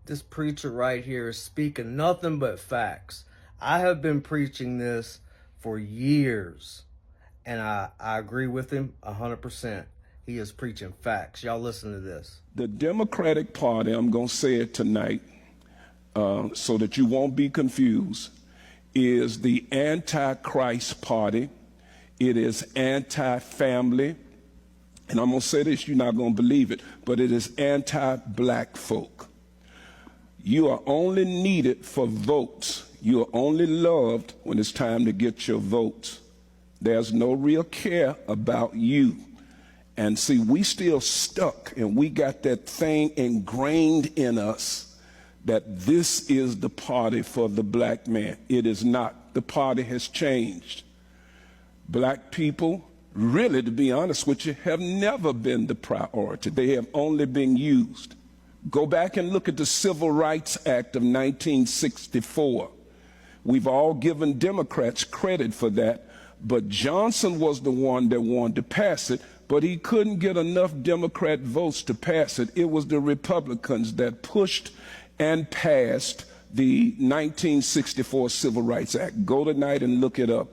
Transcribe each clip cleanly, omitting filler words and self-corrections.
This preacher right here is speaking nothing but facts. I have been preaching this for years, and I agree with him 100%. He is preaching facts. Y'all listen to this. The Democratic Party, I'm going to say it tonight so that you won't be confused, is the Antichrist Party. It is anti-family. And I'm going to say this, you're not going to believe it, but it is anti-black folk. You are only needed for votes. You are only loved when it's time to get your votes. There's no real care about you. And see, we still stuck, and we got that thing ingrained in us that this is the party for the black man. It is not. The party has changed. Black people, really, to be honest with you, have never been the priority. They have only been used. Go back and look at the Civil Rights Act of 1964. We've all given Democrats credit for that, but Johnson was the one that wanted to pass it, but he couldn't get enough Democrat votes to pass it. It was the Republicans that pushed and passed the 1964 Civil Rights Act. Go tonight and look it up.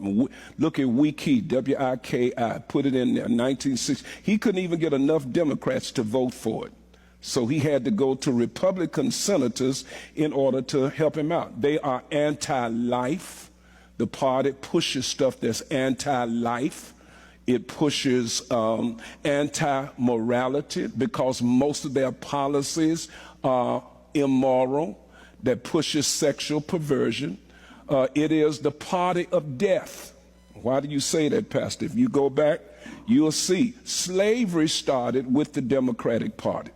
Look at Wiki, W-I-K-I, put it in there, 1960. He couldn't even get enough Democrats to vote for it. So he had to go to Republican senators in order to help him out. They are anti-life. The party pushes stuff that's anti-life. It pushes anti-morality because most of their policies are immoral, that pushes sexual perversion. It is the party of death. Why do you say that, Pastor? If you go back, you'll see slavery started with the Democratic Party.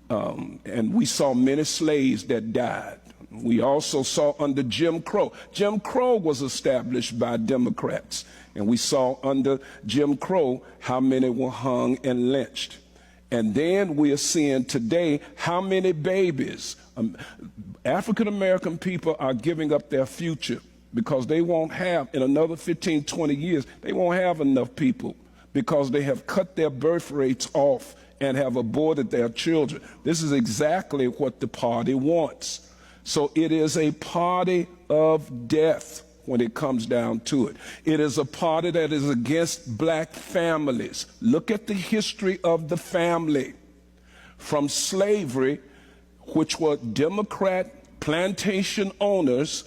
And we saw many slaves that died. We also saw under Jim Crow. Jim Crow was established by Democrats. And we saw under Jim Crow how many were hung and lynched. And then we are seeing today how many babies. African American people are giving up their future because they won't have, in another 15, 20 years, they won't have enough people because they have cut their birth rates off and have aborted their children. This is exactly what the party wants. So it is a party of death when it comes down to it. It is a party that is against black families. Look at the history of the family. From slavery, which were Democrat plantation owners,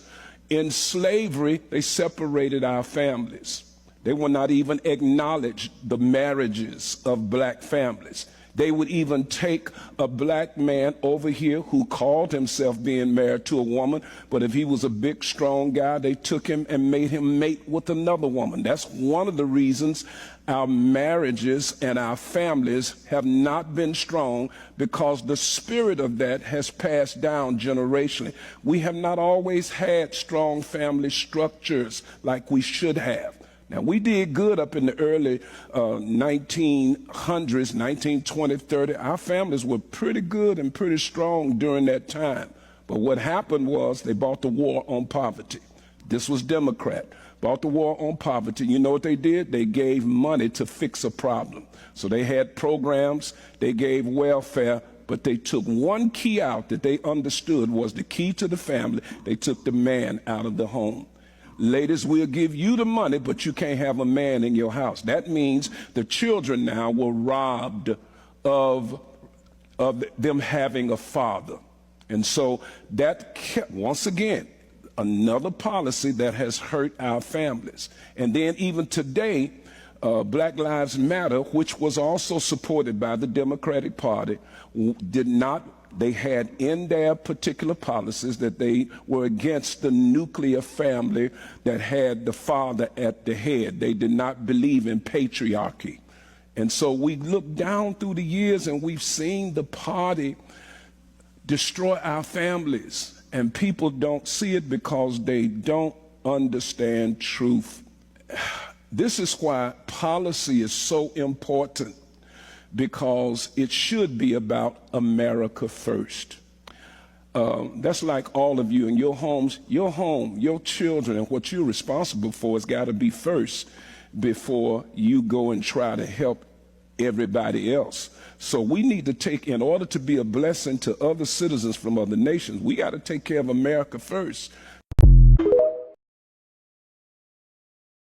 in slavery, they separated our families. They will not even acknowledge the marriages of black families. They would even take a black man over here who called himself being married to a woman, but if he was a big, strong guy, they took him and made him mate with another woman. That's one of the reasons our marriages and our families have not been strong, because the spirit of that has passed down generationally. We have not always had strong family structures like we should have. Now, we did good up in the early 1900s, 1920, 30. Our families were pretty good and pretty strong during that time. But what happened was they bought the war on poverty. This was Democrat. Bought the war on poverty. You know what they did? They gave money to fix a problem. So they had programs, they gave welfare, but they took one key out that they understood was the key to the family. They took the man out of the home. Ladies, we'll give you the money, but you can't have a man in your house. That means the children now were robbed of them having a father. And so that kept, once again, another policy that has hurt our families. And then even today, Black Lives Matter, which was also supported by the Democratic Party, they had in their particular policies that they were against the nuclear family that had the father at the head. They did not believe in patriarchy. And so we look down through the years and we've seen the party destroy our families. And people don't see it because they don't understand truth. This is why policy is so important, because it should be about America first. That's like all of you in your homes, your home, your children, and what you're responsible for has got to be first before you go and try to help everybody else. So we need to take, in order to be a blessing to other citizens from other nations, we got to take care of America first.